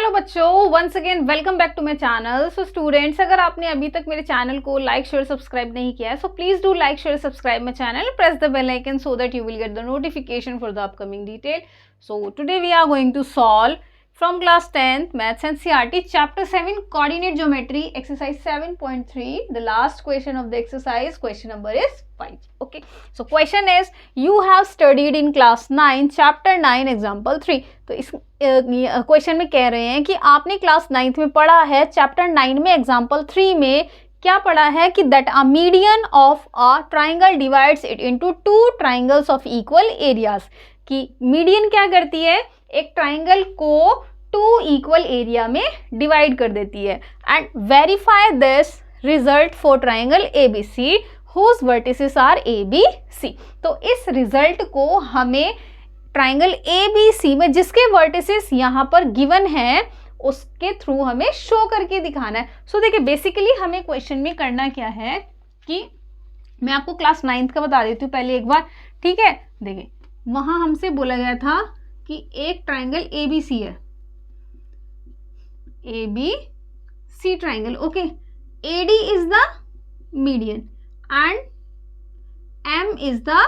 Hello बच्चों, once again welcome back to my channel. So students, अगर आपने अभी तक मेरे चैनल को लाइक शेयर सब्सक्राइब नहीं किया है, so please do like share subscribe my channel, press the bell icon so that you will get the notification for the upcoming detail. So today we are going to solve from class 10th maths and CRT chapter 7 coordinate geometry exercise 7.3. the last question of the exercise, question number is 5. okay, so question is you have studied in class 9 chapter 9 example 3. तो इस question में कह रहे हैं कि आपने class 9th में पढ़ा है चैप्टर 9 में एग्जाम्पल 3 में क्या पढ़ा है कि that a median of a triangle divides it into two triangles of equal areas. कि मीडियन क्या करती है, एक ट्राइंगल को टू इक्वल एरिया में डिवाइड कर देती है। And verify this result for triangle A B C whose vertices are A B C. तो इस रिजल्ट को हमें ट्राइंगल एबीसी में जिसके वर्टिसेस यहाँ पर गिवन है उसके थ्रू हमें शो करके दिखाना है। सो देखिए, बेसिकली हमें क्वेश्चन में करना क्या है कि मैं आपको क्लास 9th का बता देती हूँ पहले एक बार, ठीक है। देखिए, वहां हमसे बोला गया था कि एक ट्राइंगल एबीसी है, ABC triangle, okay. AD is the median and M is the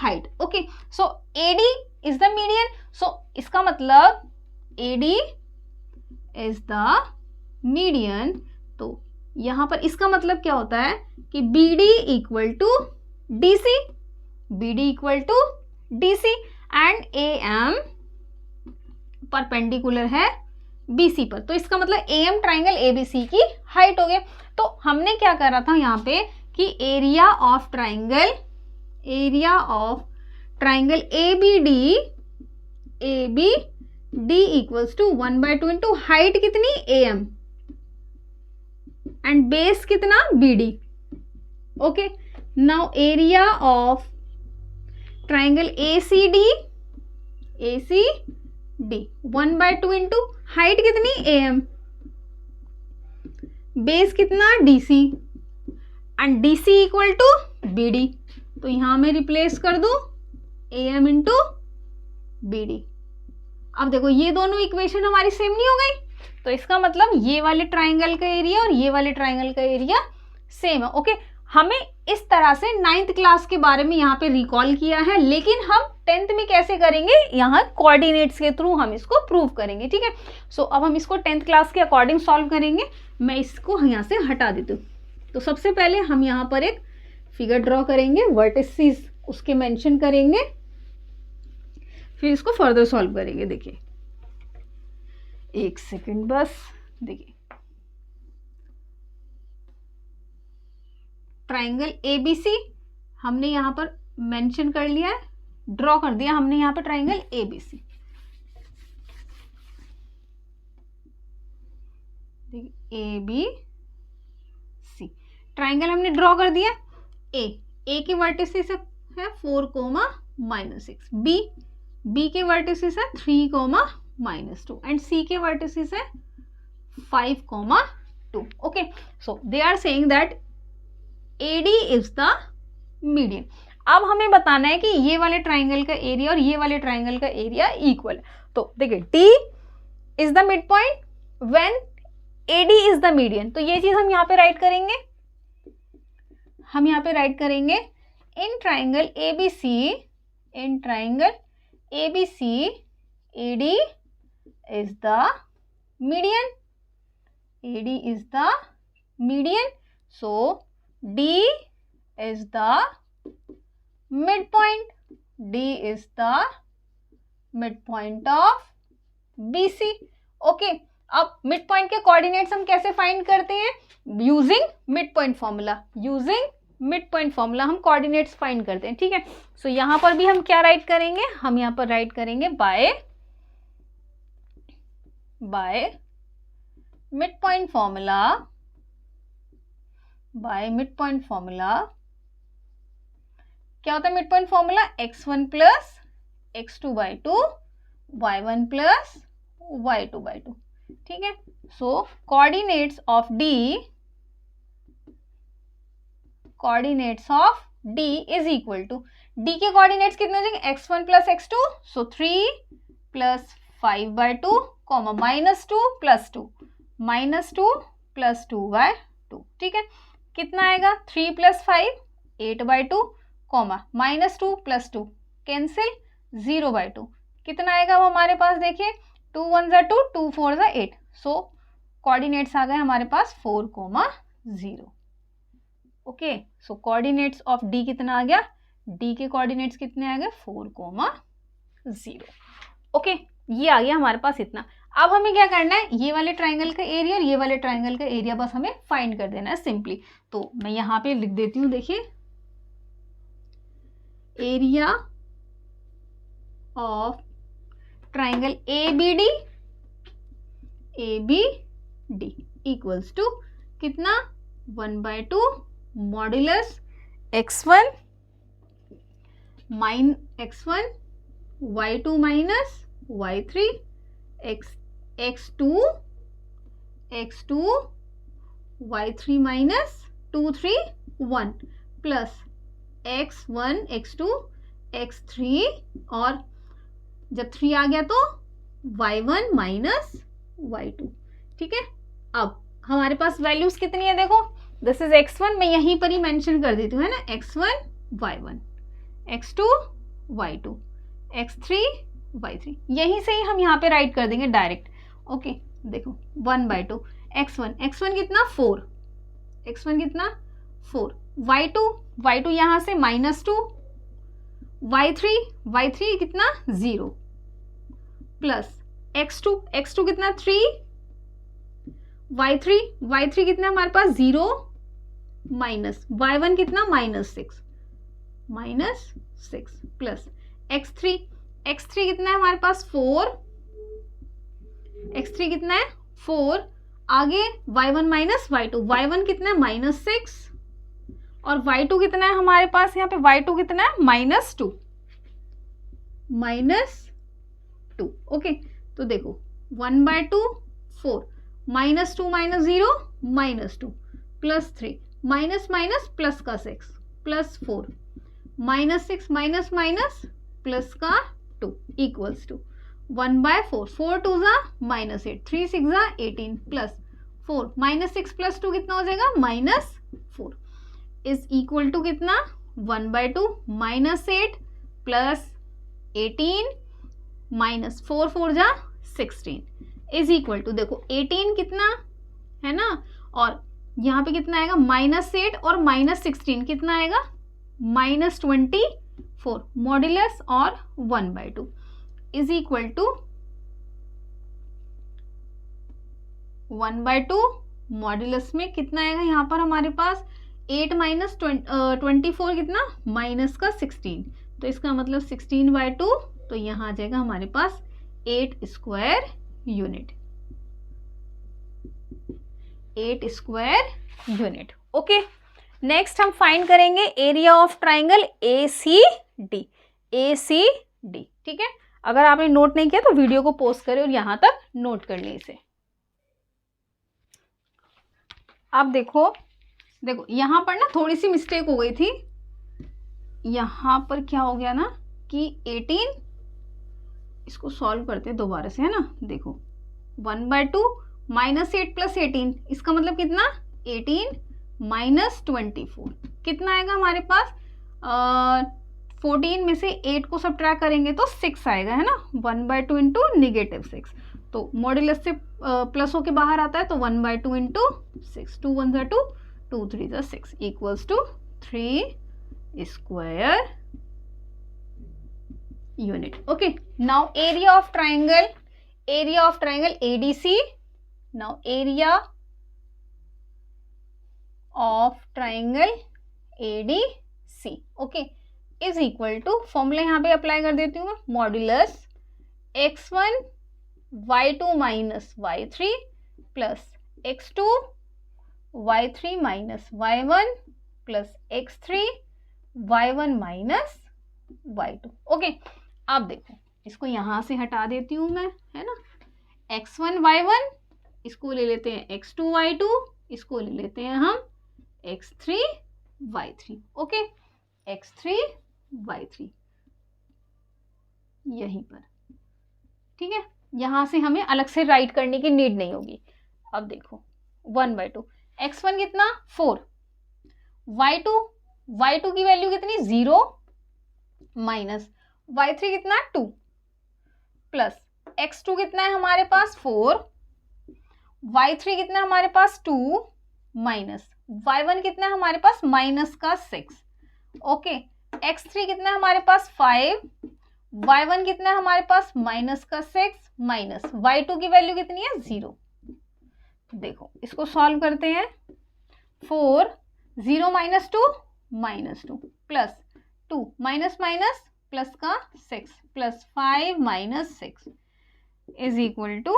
height, okay. So AD is the median, so इसका मतलब AD is the median। तो यहाँ पर इसका मतलब क्या होता है कि BD equal to DC, BD equal to DC and AM perpendicular है BC पर। तो इसका मतलब AM ट्राइंगल ABC की हाइट हो गया। तो हमने क्या करा था यहाँ पे कि area of triangle ABD equals to 1/2 into height कितनी AM एंड बेस कितना BD। Okay, now area of triangle ACD 1/2 into height कितनी AM, बेस कितना DC and DC equal to BD। तो यहां मैं रिप्लेस कर दूं AM इंटू BD। अब देखो, ये दोनों इक्वेशन हमारी सेम नहीं हो गई, तो इसका मतलब ये वाले ट्राइंगल का एरिया और ये वाले ट्राइंगल का एरिया सेम है। ओके, हमें इस तरह से 9th क्लास के बारे में यहाँ पे रिकॉल किया है, लेकिन हम 10th में कैसे करेंगे, यहाँ कोऑर्डिनेट्स के थ्रू हम इसको प्रूव करेंगे, ठीक है। सो अब हम इसको 10th क्लास के अकॉर्डिंग सॉल्व करेंगे। मैं इसको यहाँ से हटा देती हूँ। तो सबसे पहले हम यहाँ पर एक फिगर ड्रॉ करेंगे, वर्टिसेस उसके मेंशन करेंगे, फिर इसको फर्दर सॉल्व करेंगे। देखिए, एक सेकेंड बस। देखिए, ट्राइंगल ABC हमने यहाँ पर मेंशन कर लिया है, ड्रॉ कर दिया हमने यहाँ पर ट्राइंगल ABC। देखिए, ABC ट्राइंगल हमने ड्रॉ कर दिया। A के वर्टिसेस है 4, -6, B के वर्टिसेस है 3, -2 एंड C के वर्टिसेस है 5, 2। Okay, so they are saying that AD is the median. अब हमें बताना है कि ये वाले ट्राइंगल का एरिया और ये वाले ट्राइंगल का एरिया इक्वल है। तो देखिए, D is the mid point when AD is the median. तो ये चीज हम यहाँ पे राइट करेंगे, in triangle ABC AD is the median, so D is the midpoint of BC। Okay, अब मिड पॉइंट के कोऑर्डिनेट्स हम कैसे फाइंड करते हैं, यूजिंग मिड पॉइंट फॉर्मूला हम कोऑर्डिनेट्स फाइंड करते हैं, ठीक है। सो यहां पर भी हम क्या राइट करेंगे, हम यहां पर राइट करेंगे बाय मिड पॉइंट फॉर्मूला। क्या होता है mid point formula, x1 plus x2/2 y1 plus y2/2, ठीक है। So coordinates of D is equal to, D के कोऑर्डिनेट्स कितने हो जाएंगे, x1 प्लस x2, सो 3 प्लस 5/2 कॉमा -2 + 2, -2 + 2/2, ठीक है। कितना आएगा 3 + 5 8/2, कॉमा -2 + 2 कैंसिल 0/2, कितना आएगा वो हमारे पास देखिए 2 1 = 2, 2 4 = 8, सो कोऑर्डिनेट्स आ गए हमारे पास 4, 0। Okay, so coordinates of D कितना आ गया, डी के कोऑर्डिनेट्स कितने आ गए 4, 0। ओके, ये आ गया हमारे पास इतना। अब हमें क्या करना है, ये वाले ट्राइंगल का एरिया और ये वाले ट्राइंगल का एरिया बस हमें फाइंड कर देना है सिंपली। तो मैं यहाँ पे लिख देती हूँ, देखिए area of triangle ABD equals to कितना 1/2 modulus x1 y2 minus y3 x2 y3 minus 2 3 1 plus x1 x2 x3 और जब 3 आ गया तो y1 माइनस y2, ठीक है। अब हमारे पास वैल्यूज कितनी है, देखो दिस इज x1, मैं यहीं पर ही मेंशन कर देती हूँ, है ना, x1 y1 x2 y2 x3 y3, यहीं से ही हम यहाँ पे राइट कर देंगे डायरेक्ट। ओके, देखो 1/2 x1 कितना 4, x1 कितना 4, y2 यहाँ से -2, y3 कितना 0 प्लस x2 कितना 3, y3 कितना हमारे पास 0 माइनस y1 कितना -6 प्लस x3 कितना है हमारे पास 4, x3 कितना है 4, आगे y1 माइनस y1 कितना है -6 और y2 कितना है हमारे पास, यहाँ पे y2 कितना है -2। ओके, तो देखो 1/2 4 -2 -0 -2 प्लस 3 माइनस प्लस का 6 प्लस 4 -6 माइनस प्लस का 2 इक्वल्स टू 1/4, 4 2 -8, 3 6 18 प्लस 4 -6 प्लस 2 कितना हो जाएगा -4 इज इक्वल टू कितना 1/2 -8 प्लस 18 -4 4 16 इज इक्वल टू, देखो 18 कितना है ना, और यहाँ पे कितना आएगा -8 और -16 कितना आएगा -24 मॉड्यूलस और 1/2 इज इक्वल टू 1/2 मॉड्यूलस में कितना आएगा यहाँ पर हमारे पास 8 -24 कितना माइनस का 16, तो इसका मतलब 16/2, तो यहाँ आ जाएगा हमारे पास 8 square unit, 8 square unit. Okay, next हम फाइंड करेंगे एरिया ऑफ ट्राइंगल ACD, ठीक है। अगर आपने नोट नहीं किया तो वीडियो को पॉज करें और यहां तक नोट कर लें इसे। अब देखो यहां पर ना थोड़ी सी मिस्टेक हो गई थी, यहां पर क्या हो गया ना कि 18, इसको सॉल्व करते हैं दोबारा से, है ना, देखो 1/2 -8 प्लस 18, इसका मतलब कितना 18 -24 कितना आएगा हमारे पास 14 में से 8 को सब्ट्रैक्ट करेंगे तो 6 आएगा, है ना, 1/2 इंटू -6, तो मॉड्यूलस से प्लस होके बाहर आता है तो 1/2 into 6, 2 1 2 2 3 6 equals to 3 square unit. Okay, now area of triangle ADC, now area of triangle ADC, okay, is equal to, formula यहाँ पे अप्लाई कर देती हूँ मैं, modulus x1 y2 minus y3 plus x2 y3 minus y1 plus x3 y1 minus y2। Okay, अब देखो इसको यहां से हटा देती हूं मैं, है ना, x1 y1 इसको ले लेते हैं x2 y2, इसको ले लेते हैं हम x3 y3। Okay, x3 y3 यहीं पर, ठीक है। यहाँ से हमें अलग से राइट करने की नीड नहीं होगी। अब देखो 1/2, x1 कितना 4, y2 की वैल्यू कितनी 0 माइनस y3 कितना 2 प्लस x2 कितना है हमारे पास 4, y3 कितना है हमारे पास 2 माइनस y1 कितना है हमारे पास माइनस का 6। ओके, x3 कितना है हमारे पास 5, y1 कितना है हमारे पास माइनस का 6 माइनस y2 की वैल्यू कितनी है 0। देखो इसको सॉल्व करते हैं। 4 0 minus 2 plus 2 minus minus plus का 6 plus 5 minus 6 is equal to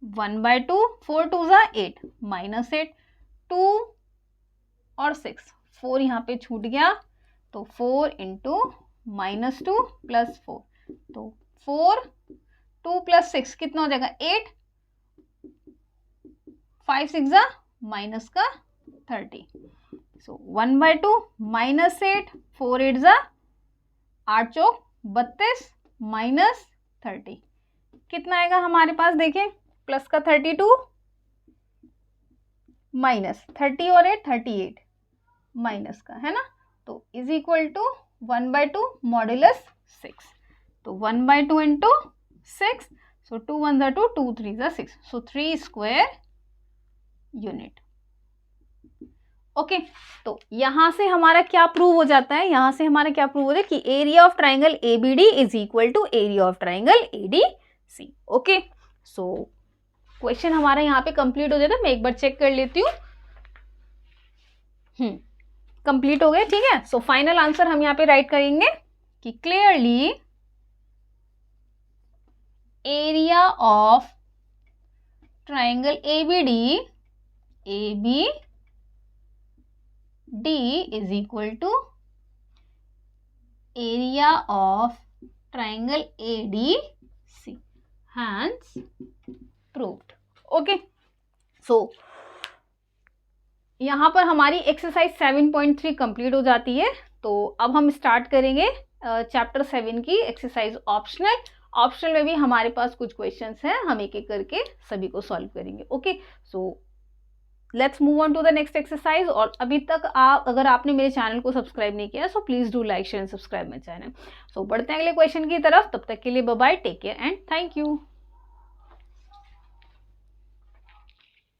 1/2। 4 2 ज़ा 8 माइनस 8, 2 और 6, 4 यहाँ पे छूट गया तो 4 इंटू माइनस 2 प्लस 4, तो 4 2 प्लस 6 कितना हो जाएगा 8, 5 6 ज़ा माइनस का 30। सो 1/2 माइनस 8, 4 8 ज़ा 8 चौक 32 माइनस 30 कितना आएगा हमारे पास। देखिए प्लस का 32 माइनस 30 और 8 38 माइनस का है ना, तो इज इक्वल टू 1/2 मॉड्यूलस 6। तो 1/2 इंटू 6, सो 2 1 ज़ा 2, 2 3 ज़ा 6, सो 3 स्क्वायर यूनिट। ओके, तो यहाँ से हमारा क्या प्रूव हो जाता है, यहाँ से हमारा क्या प्रूव हो जाता है कि area of triangle ABD is equal to area of triangle ADC। Okay, so question हमारा यहाँ पे कंप्लीट हो जाता है। मैं एक बार चेक कर लेती हूँ। कंप्लीट हो गया, ठीक है। सो फाइनल आंसर हम यहाँ पे राइट करेंगे कि clearly area of triangle ABD is equal to area of triangle ADC, hence proved। Okay, so यहाँ पर हमारी एक्सरसाइज 7.3 कंप्लीट हो जाती है। तो अब हम स्टार्ट करेंगे चैप्टर 7 की एक्सरसाइज ऑप्शनल में भी हमारे पास कुछ क्वेश्चंस हैं, हम एक एक करके सभी को सॉल्व करेंगे। Okay, so let's move on to the next exercise. और अभी तक अगर आपने मेरे चैनल को सब्सक्राइब नहीं किया so please do like share and subscribe my channel. So बढ़ते हैं अगले क्वेश्चन की तरफ, तब तक के लिए bye bye, take care and thank you.